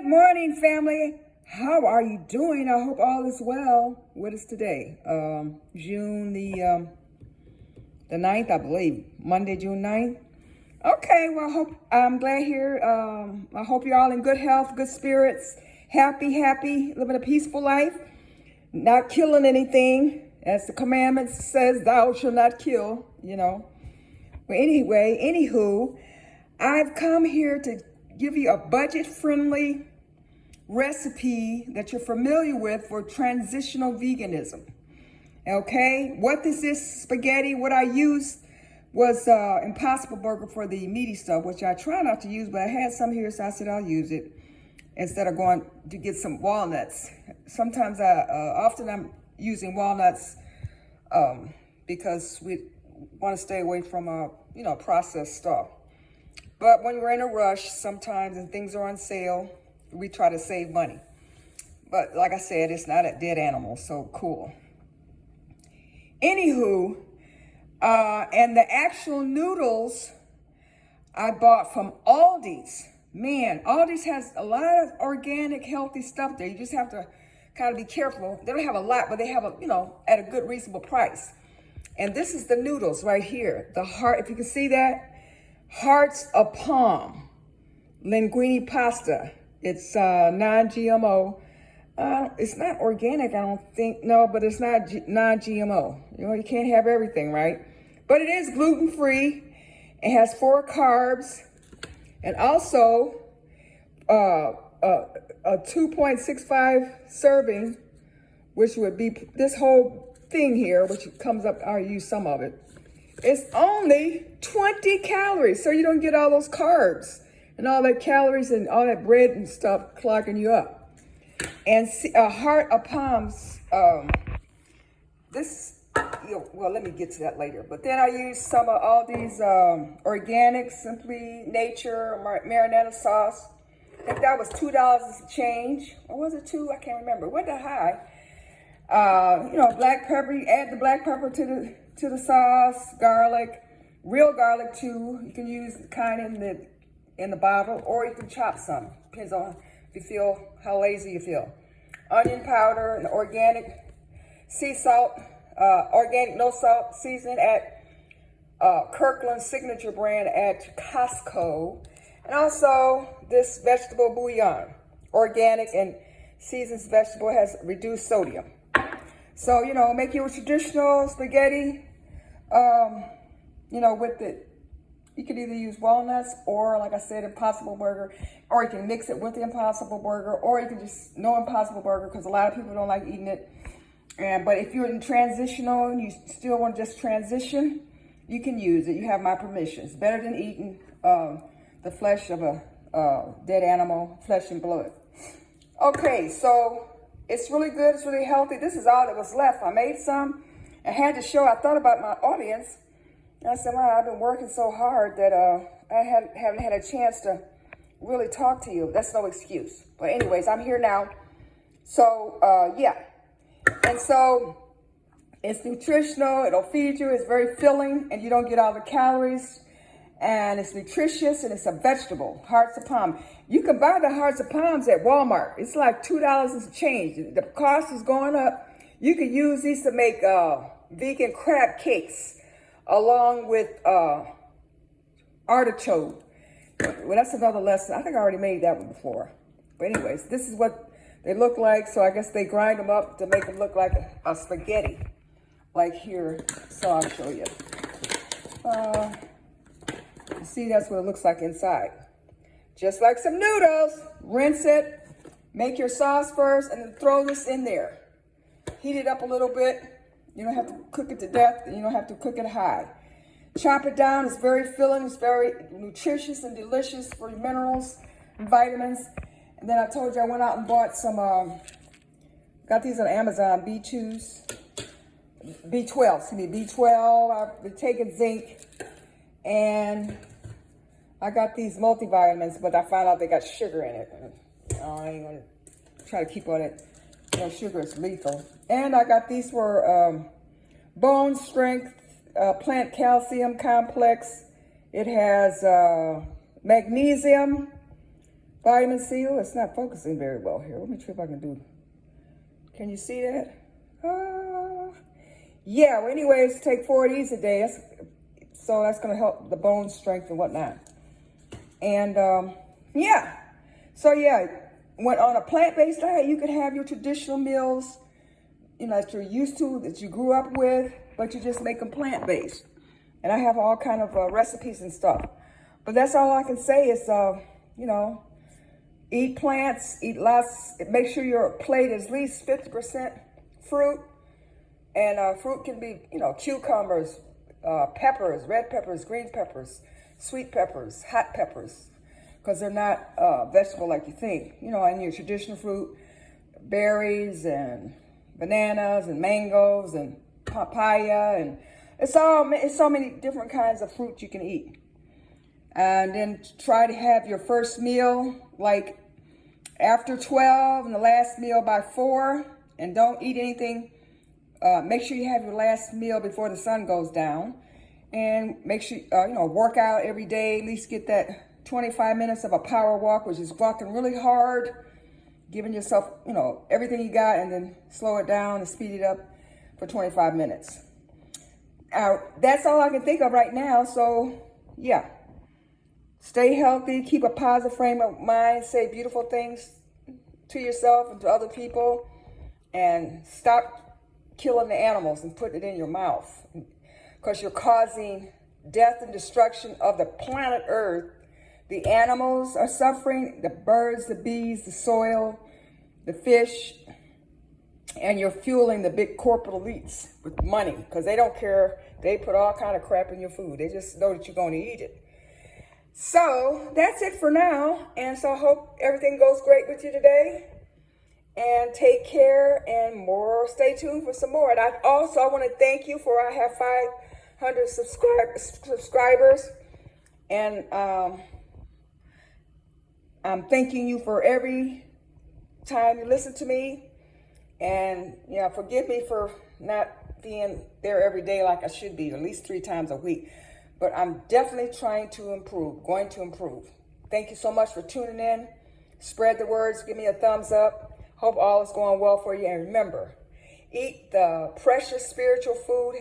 Good morning, family. How are you doing? I hope all is well. What is today? June the 9th, I believe. Monday, June 9th. Okay, well, I'm glad here. I hope you're all in good health, good spirits, happy, living a peaceful life, not killing anything. As the commandment says, thou shalt not kill, But anyway, anywho, I've come here to give you a budget-friendly recipe that you're familiar with for transitional veganism. Okay, what is this spaghetti? What I used was Impossible Burger for the meaty stuff, which I try not to use, but I had some here, so I said I'll use it instead of going to get some walnuts. Sometimes often I'm using walnuts because we want to stay away from processed stuff. But when we're in a rush, sometimes and things are on sale, we try to save money. But like I said, it's not a dead animal, so cool. Anywho, and the actual noodles I bought from Aldi's. Man, Aldi's has a lot of organic, healthy stuff there. You just have to kind of be careful. They don't have a lot, but they have at a good, reasonable price. And this is the noodles right here. The heart, if you can see that, hearts of palm, linguine pasta. It's non-GMO. It's not organic, I don't think. No, but it's not non-GMO. You can't have everything, right? But it is gluten-free. It has 4 carbs, and also a 2.65 serving, which would be this whole thing here, which comes up. I'll use some of it. It's only 20 calories, so you don't get all those carbs and all that calories and all that bread and stuff clogging you up. And a heart of palms, well, let me get to that later. But then I used some of all these organic, Simply Nature marinara sauce. I think that was $2 a change. Or was it 2? I can't remember. It wasn't that high. Black pepper. You add the black pepper to the sauce, garlic, real garlic too. You can use the kind in the bottle, or you can chop some. Depends on how lazy you feel. Onion powder and organic sea salt, organic no salt seasoning at Kirkland Signature brand at Costco. And also this vegetable bouillon, organic and seasoned vegetable, has reduced sodium. So, make your traditional spaghetti, with it. You could either use walnuts or, like I said, Impossible Burger, or you can mix it with the Impossible Burger, or you can just no Impossible Burger, because a lot of people don't like eating it. But if you're in transitional and you still want to just transition, you can use it. You have my permission. It's better than eating the flesh of a dead animal, flesh and blood. Okay, so it's really good. It's really healthy. This is all that was left. I made some. I had to show. I thought about my audience. And I said, wow, I've been working so hard that I haven't had a chance to really talk to you. That's no excuse. But anyways, I'm here now. So, yeah. And so it's nutritional. It'll feed you. It's very filling, and you don't get all the calories. And it's nutritious, and it's a vegetable, hearts of palm. You can buy the hearts of palms at Walmart. It's like $2 and change. The cost is going up. You could use these to make vegan crab cakes, along with artichoke. Well, that's another lesson. I think I already made that one before. But anyways, this is what they look like. So I guess they grind them up to make them look like a spaghetti, like here. So I'll show you. See, that's what it looks like inside. Just like some noodles. Rinse it. Make your sauce first, and then throw this in there. Heat it up a little bit. You don't have to cook it to death, and you don't have to cook it high. Chop it down. It's very filling. It's very nutritious and delicious for minerals and vitamins. And then I told you I went out and bought some, got these on Amazon, B12. I've been taking zinc. And I got these multivitamins, but I found out they got sugar in it. I ain't going to try to keep on it. Sugar is lethal. And I got these for bone strength, plant calcium complex. It has magnesium, Vitamin C. Oh, it's not focusing very well here. Let me see if I can do. Can you see that? Yeah, well, anyways, take 4 of these a day. So that's going to help the bone strength and whatnot. And yeah. So yeah, when on a plant-based diet, you can have your traditional meals, you know, that you're used to, that you grew up with, but you just make them plant-based. And I have all kind of recipes and stuff. But that's all I can say is, you know, eat plants, eat lots. Make sure your plate is at least 50% fruit. And fruit can be, you know, cucumbers, peppers, red peppers, green peppers, sweet peppers, hot peppers, because they're not vegetable like you think. You know, and your traditional fruit, berries and bananas and mangoes and papaya, and it's so many different kinds of fruit you can eat. And then try to have your first meal like after 12 and the last meal by 4, and don't eat anything. Make sure you have your last meal before the sun goes down, and make sure, you know, work out every day. At least get that 25 minutes of a power walk, which is walking really hard, giving yourself, you know, everything you got, and then slow it down and speed it up for 25 minutes. That's all I can think of right now. So yeah, stay healthy, keep a positive frame of mind, say beautiful things to yourself and to other people, and stop killing the animals and putting it in your mouth, because you're causing death and destruction of the planet Earth. The animals are suffering, the birds, the bees, the soil, the fish, and you're fueling the big corporate elites with money, because they don't care. They put all kind of crap in your food. They just know that you're going to eat it. So that's it for now. And so I hope everything goes great with you today. And take care, and more. Stay tuned for some more. And I want to thank you for, I have 500 subscribers. And I'm thanking you for every time you listen to me. And, you know, forgive me for not being there every day like I should be, at least 3 times a week. But I'm definitely trying to improve, going to improve. Thank you so much for tuning in. Spread the words. Give me a thumbs up. Hope all is going well for you. And remember, eat the precious spiritual food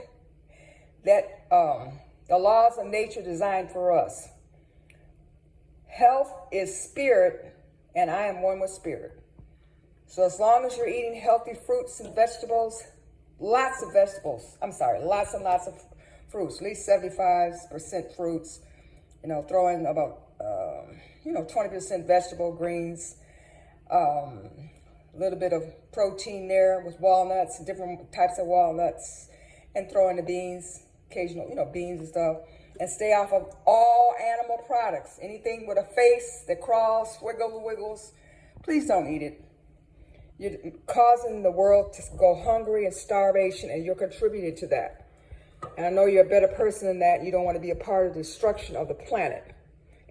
that the laws of nature designed for us. Health is spirit, and I am one with spirit. So as long as you're eating healthy fruits and vegetables, lots and lots of fruits, at least 75% fruits, you know, throw in about, 20% vegetable greens, a little bit of protein there with walnuts, different types of walnuts, and throw in the beans, occasional, beans and stuff, and stay off of all animal products. Anything with a face that crawls, wiggles, please don't eat it. You're causing the world to go hungry and starvation, and you're contributing to that. And I know you're a better person than that. You don't want to be a part of the destruction of the planet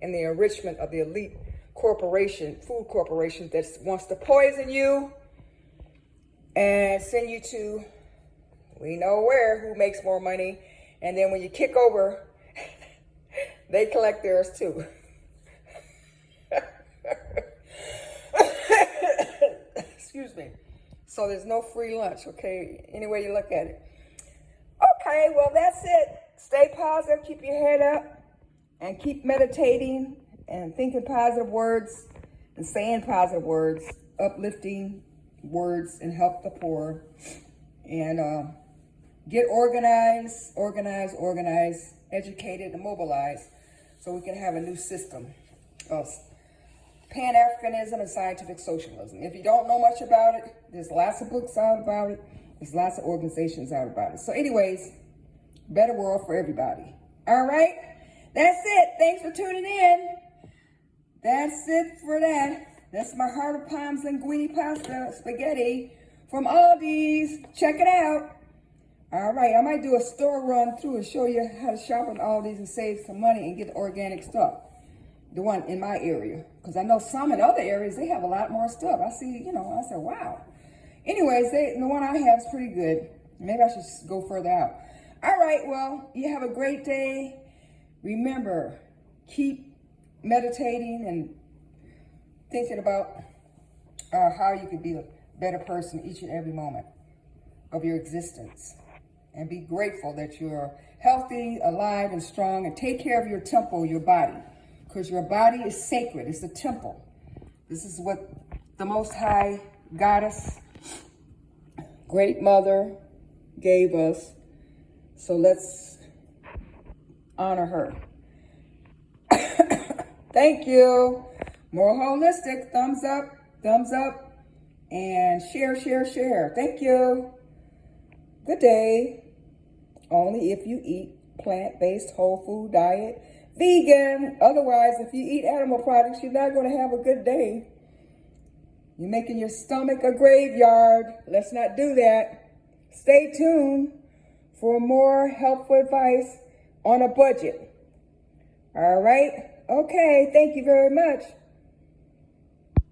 and the enrichment of the elite food corporation that wants to poison you and send you to, we know where, who makes more money. And then when you kick over, they collect theirs too. Excuse me. So there's no free lunch, okay? Any way you look at it. Okay, well, that's it. Stay positive, keep your head up, and keep meditating and thinking positive words and saying positive words, uplifting words, and help the poor. And get organized, educated, and mobilized, so we can have a new system of Pan-Africanism and scientific socialism. If you don't know much about it, there's lots of books out about it. There's lots of organizations out about it. So anyways, better world for everybody. All right? That's it. Thanks for tuning in. That's it for that. That's my Heart of Palms Linguine pasta spaghetti from Aldi's. Check it out. All right, I might do a store run through and show you how to shop at Aldi's and save some money and get the organic stuff. The one in my area. Because I know some in other areas, they have a lot more stuff. I see, I said, wow. Anyways, the one I have is pretty good. Maybe I should go further out. All right, well, you have a great day. Remember, keep meditating and thinking about how you could be a better person each and every moment of your existence. And be grateful that you're healthy, alive, and strong, and take care of your temple, your body, because your body is sacred. It's a temple. This is what the Most High Goddess, Great Mother, gave us. So let's honor her. Thank you. More holistic. Thumbs up, and share. Thank you. Good day. Only if you eat plant-based whole food diet, vegan. Otherwise, if you eat animal products, you're not going to have a good day. You're making your stomach a graveyard. Let's not do that. Stay tuned for more helpful advice on a budget. All right? Okay, thank you very much.